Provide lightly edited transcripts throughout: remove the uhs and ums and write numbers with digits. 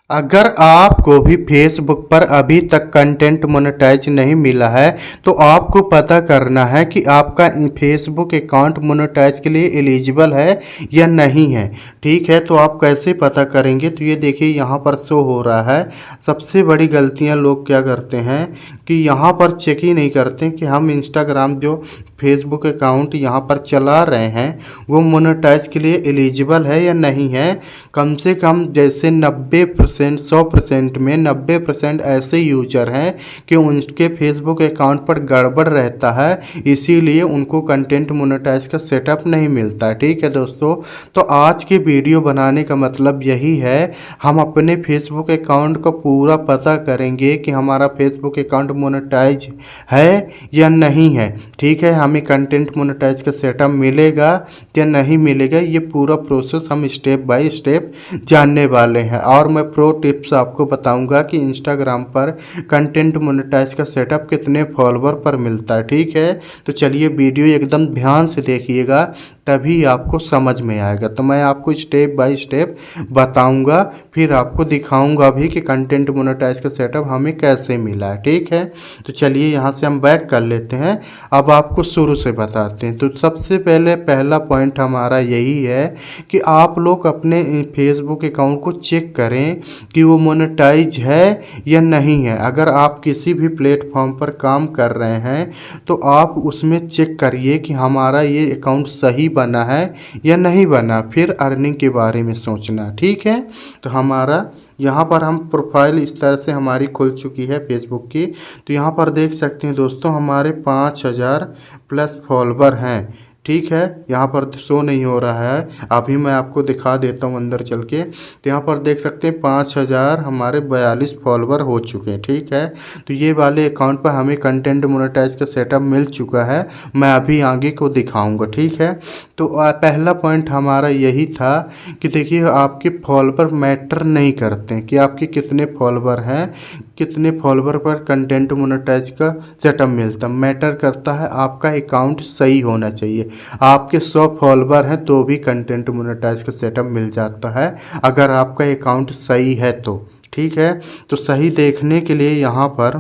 अगर आपको भी फेसबुक पर अभी तक कंटेंट मोनेटाइज नहीं मिला है तो आपको पता करना है कि आपका फेसबुक अकाउंट मोनेटाइज के लिए एलिजिबल है या नहीं है। ठीक है, तो आप कैसे पता करेंगे? तो ये देखिए यहाँ पर शो हो रहा है। सबसे बड़ी गलतियाँ लोग क्या करते हैं कि यहाँ पर चेक ही नहीं करते कि हम इंस्टाग्राम जो फेसबुक अकाउंट यहाँ पर चला रहे हैं वो मोनेटाइज के लिए एलिजिबल है या नहीं है। कम से कम जैसे 90% 100% में 90% ऐसे यूजर हैं कि उनके फेसबुक अकाउंट पर गड़बड़ रहता है, इसीलिए उनको कंटेंट मोनेटाइज का सेटअप नहीं मिलता। ठीक है दोस्तों, तो आज की वीडियो बनाने का मतलब यही है, हम अपने फेसबुक अकाउंट का पूरा पता करेंगे कि हमारा फेसबुक अकाउंट मोनेटाइज है या नहीं है। ठीक है, हमें कंटेंट मोनेटाइज का सेटअप मिलेगा या नहीं मिलेगा, ये पूरा प्रोसेस हम स्टेप बाय स्टेप जानने वाले हैं। और मैं प्रो टिप्स आपको बताऊंगा कि इंस्टाग्राम पर कंटेंट मोनेटाइज का सेटअप कितने फॉलोवर पर मिलता है। ठीक है, तो चलिए वीडियो एकदम ध्यान से देखिएगा, तभी आपको समझ में आएगा। तो मैं आपको स्टेप बाय स्टेप बताऊंगा, फिर आपको दिखाऊंगा भी कि कंटेंट मोनेटाइज का सेटअप हमें कैसे मिला है। ठीक है, तो चलिए यहाँ से हम बैक कर लेते हैं। अब आपको शुरू से बताते हैं। तो सबसे पहले पहला पॉइंट हमारा यही है कि आप लोग अपने फेसबुक अकाउंट को चेक करें कि वो मोनेटाइज है या नहीं है। अगर आप किसी भी प्लेटफॉर्म पर काम कर रहे हैं तो आप उसमें चेक करिए कि हमारा ये अकाउंट सही बना है या नहीं बना, फिर अर्निंग के बारे में सोचना। ठीक है, तो हमारा यहाँ पर हम प्रोफाइल इस तरह से हमारी खुल चुकी है फेसबुक की। तो यहाँ पर देख सकते हैं दोस्तों, हमारे 5000 प्लस फॉलोवर हैं। ठीक है, यहाँ पर शो नहीं हो रहा है, अभी मैं आपको दिखा देता हूँ अंदर चल के। तो यहाँ पर देख सकते हैं 5000 हमारे 42 फॉलोवर हो चुके हैं। ठीक है, तो ये वाले अकाउंट पर हमें कंटेंट मोनेटाइज का सेटअप मिल चुका है, मैं अभी आगे को दिखाऊंगा। ठीक है, तो पहला पॉइंट हमारा यही था कि देखिए आपके फॉलोवर मैटर नहीं करते हैं कि आपके कितने फॉलोवर हैं, कितने फॉलोवर पर कंटेंट मोनेटाइज का सेटअप मिलता। मैटर करता है आपका अकाउंट सही होना चाहिए। आपके 100 फॉलोवर हैं तो भी कंटेंट मोनेटाइज का सेटअप मिल जाता है, अगर आपका अकाउंट सही है तो। ठीक है, तो सही देखने के लिए यहाँ पर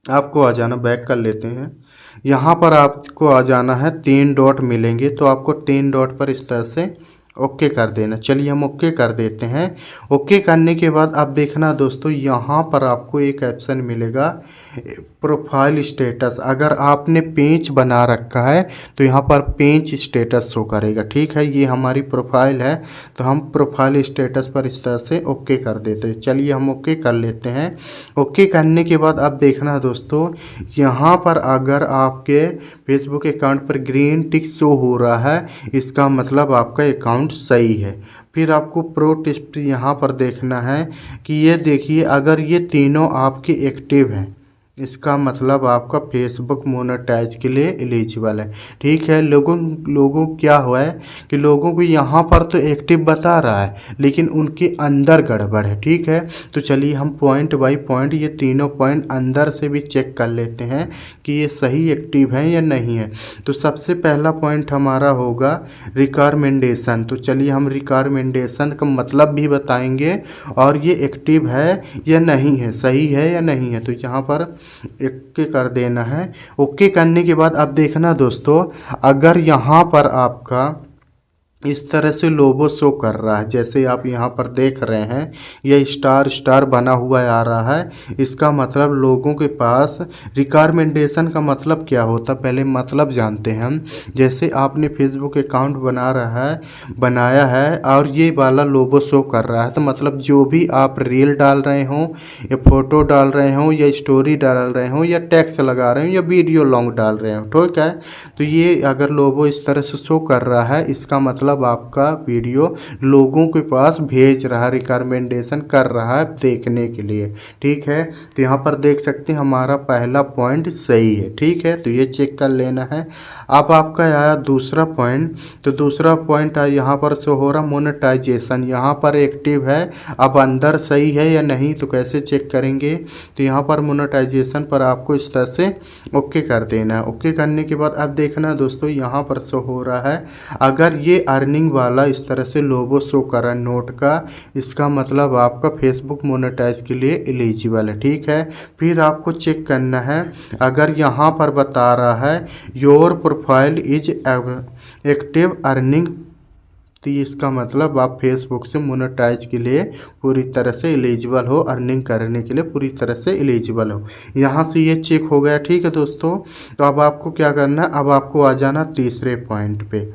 आपको आ जाना, बैक कर लेते हैं। यहाँ पर आपको आ जाना है, 3 डॉट मिलेंगे, तो आपको 3 डॉट पर इस तरह से ओके कर देना। चलिए हम ओके कर देते हैं। ओके करने के बाद आप देखना दोस्तों, यहाँ पर आपको एक ऑप्शन मिलेगा प्रोफाइल स्टेटस। अगर आपने पेज बना रखा है तो यहाँ पर पेज स्टेटस शो करेगा। ठीक है, ये हमारी प्रोफाइल है, तो हम प्रोफाइल स्टेटस पर इस तरह से ओके कर देते हैं। चलिए हम ओके कर लेते हैं। ओके करने के बाद आप देखना दोस्तों, यहाँ पर अगर आपके फेसबुक अकाउंट पर ग्रीन टिक शो हो रहा है, इसका मतलब आपका अकाउंट सही है। फिर आपको प्रो टिप्स यहाँ पर देखना है कि ये देखिए, अगर ये तीनों आपके एक्टिव हैं, इसका मतलब आपका फेसबुक मोनेटाइज के लिए एलिजिबल है। ठीक है, लोगों क्या हुआ है कि लोगों को यहाँ पर तो एक्टिव बता रहा है लेकिन उनके अंदर गड़बड़ है। ठीक है, तो चलिए हम पॉइंट बाय पॉइंट ये तीनों पॉइंट अंदर से भी चेक कर लेते हैं कि ये सही एक्टिव है या नहीं है। तो सबसे पहला पॉइंट हमारा होगा रिकमेंडेशन। तो चलिए हम रिकमेंडेशन का मतलब भी बताएंगे और ये एक्टिव है या नहीं है, सही है या नहीं है। तो यहाँ पर ओके कर देना है। ओके करने के बाद अब देखना दोस्तों, अगर यहाँ पर आपका इस तरह से लोगो शो कर रहा है, जैसे आप यहाँ पर देख रहे हैं, यह स्टार स्टार बना हुआ आ रहा है, इसका मतलब लोगों के पास रिकमेंडेशन का मतलब क्या होता है, पहले मतलब जानते हैं हम। जैसे आपने फेसबुक अकाउंट बनाया है और ये वाला लोगो शो कर रहा है, तो मतलब जो भी आप रील डाल रहे हो या फोटो डाल रहे हो या स्टोरी डाल रहे हो या टेक्स्ट लगा रहे हो या वीडियो लॉन्ग डाल रहे हो, ठीक है, तो ये अगर लोगो इस तरह से शो कर रहा है, इसका मतलब आपका वीडियो लोगों के पास भेज रहा है, रिकमेंडेशन कर रहा है देखने के लिए। ठीक है, तो यहाँ पर देख सकते हैं हमारा पहला पॉइंट सही है। ठीक है, तो ये चेक कर लेना है। अब आपका आया दूसरा पॉइंट, तो दूसरा पॉइंट यहाँ पर शो हो रहा मोनेटाइजेशन, यहाँ पर एक्टिव है। अब अंदर सही है या नहीं तो कैसे चेक करेंगे, तो यहाँ पर मोनेटाइजेशन पर आपको इस तरह से ओके कर देना है। ओके करने के बाद अब देखना दोस्तों, यहाँ पर शो हो रहा है अगर ये अर्निंग वाला इस तरह से लोगो शो कर रहा है नोट का, इसका मतलब आपका फेसबुक मोनेटाइज के लिए एलिजिबल है। ठीक है, फिर आपको चेक करना है, अगर यहाँ पर बता रहा है your profile is active earning, तो इसका मतलब आप फेसबुक से मोनेटाइज के लिए पूरी तरह से एलिजिबल हो, अर्निंग करने के लिए पूरी तरह से एलिजिबल हो। यहाँ से ये चेक हो गया। ठीक है दोस्तों, तो अब आपको क्या करना है, अब आपको आ जाना तीसरे पॉइंट पे।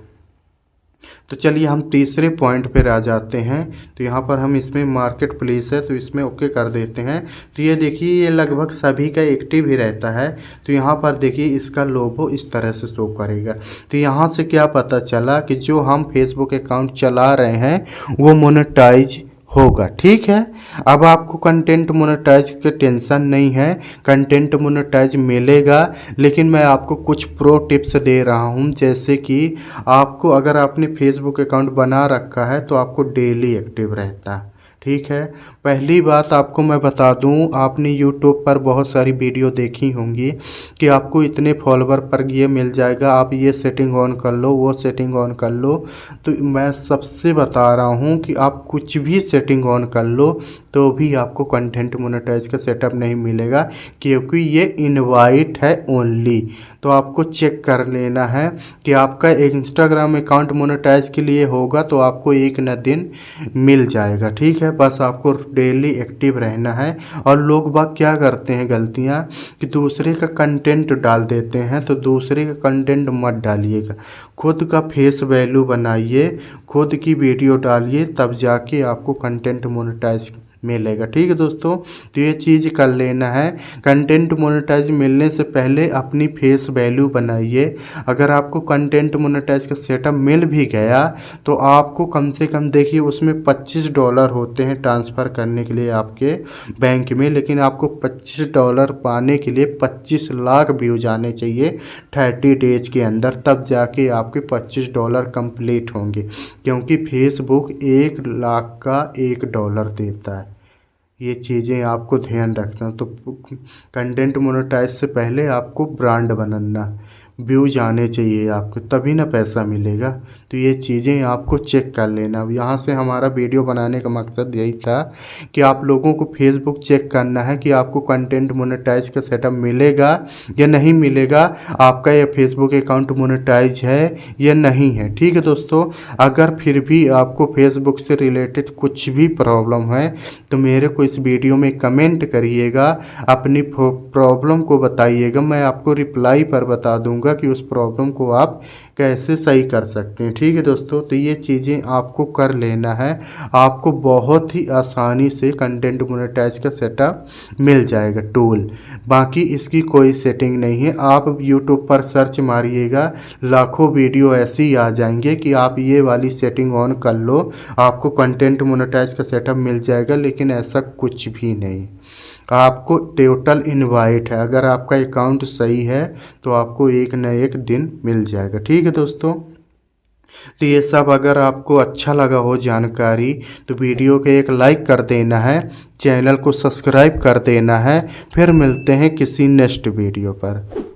तो चलिए हम तीसरे पॉइंट पे आ जाते हैं। तो यहाँ पर हम इसमें मार्केट प्लेस है तो इसमें ओके कर देते हैं। तो ये देखिए ये लगभग सभी का एक्टिव ही रहता है। तो यहाँ पर देखिए इसका लोगो इस तरह से शो करेगा। तो यहाँ से क्या पता चला कि जो हम फेसबुक अकाउंट चला रहे हैं वो मोनेटाइज होगा। ठीक है, अब आपको कंटेंट मोनेटाइज के टेंशन नहीं है, कंटेंट मोनेटाइज मिलेगा। लेकिन मैं आपको कुछ प्रो टिप्स दे रहा हूं, जैसे कि आपको अगर आपने फेसबुक अकाउंट बना रखा है तो आपको डेली एक्टिव रहता है। ठीक है, पहली बात आपको मैं बता दूं, आपने यूट्यूब पर बहुत सारी वीडियो देखी होंगी कि आपको इतने फॉलोवर पर ये मिल जाएगा, आप ये सेटिंग ऑन कर लो, वो सेटिंग ऑन कर लो। तो मैं सबसे बता रहा हूं कि आप कुछ भी सेटिंग ऑन कर लो तो भी आपको कंटेंट मोनेटाइज का सेटअप नहीं मिलेगा, क्योंकि ये इनवाइट है ओनली। तो आपको चेक कर लेना है कि आपका एक इंस्टाग्राम अकाउंट मोनेटाइज के लिए होगा तो आपको एक न दिन मिल जाएगा। ठीक है, बस आपको डेली एक्टिव रहना है। और लोग बाग क्या करते हैं गलतियां कि दूसरे का कंटेंट डाल देते हैं, तो दूसरे का कंटेंट मत डालिएगा, खुद का फेस वैल्यू बनाइए, खुद की वीडियो डालिए, तब जाके आपको कंटेंट मोनेटाइज मिलेगा। ठीक है दोस्तों, तो ये चीज़ कर लेना है। कंटेंट मोनेटाइज मिलने से पहले अपनी फेस वैल्यू बनाइए। अगर आपको कंटेंट मोनेटाइज का सेटअप मिल भी गया तो आपको कम से कम देखिए उसमें $25 होते हैं ट्रांसफ़र करने के लिए आपके बैंक में, लेकिन आपको $25 पाने के लिए 25 लाख व्यूज आने चाहिए 30 डेज के अंदर, तब जाके आपके $25 कंप्लीट होंगे, क्योंकि फेसबुक 1 लाख का $1 देता है। ये चीज़ें आपको ध्यान रखना। तो कंटेंट मोनेटाइज से पहले आपको ब्रांड बनाना, व्यूज आने चाहिए आपको, तभी ना पैसा मिलेगा। तो ये चीज़ें आपको चेक कर लेना। अब यहाँ से हमारा वीडियो बनाने का मकसद यही था कि आप लोगों को फेसबुक चेक करना है कि आपको कंटेंट मोनेटाइज का सेटअप मिलेगा या नहीं मिलेगा, आपका ये फेसबुक अकाउंट मोनेटाइज है या नहीं है। ठीक है दोस्तों, अगर फिर भी आपको फेसबुक से रिलेटेड कुछ भी प्रॉब्लम है तो मेरे को इस वीडियो में कमेंट करिएगा, अपनी प्रॉब्लम को बताइएगा, मैं आपको रिप्लाई पर बता दूंगा कि उस प्रॉब्लम को आप कैसे सही कर सकते हैं। ठीक है दोस्तों, तो ये चीज़ें आपको कर लेना है, आपको बहुत ही आसानी से कंटेंट मोनेटाइज का सेटअप मिल जाएगा टूल। बाकी इसकी कोई सेटिंग नहीं है, आप यूट्यूब पर सर्च मारिएगा, लाखों वीडियो ऐसे ही आ जाएंगे कि आप ये वाली सेटिंग ऑन कर लो, आपको कंटेंट मोनेटाइज का सेटअप मिल जाएगा। लेकिन ऐसा कुछ भी नहीं, आपको टोटल इनवाइट है। अगर आपका अकाउंट सही है तो आपको एक न एक दिन मिल जाएगा। ठीक है दोस्तों, तो ये सब अगर आपको अच्छा लगा हो जानकारी तो वीडियो के एक लाइक कर देना है, चैनल को सब्सक्राइब कर देना है। फिर मिलते हैं किसी नेक्स्ट वीडियो पर।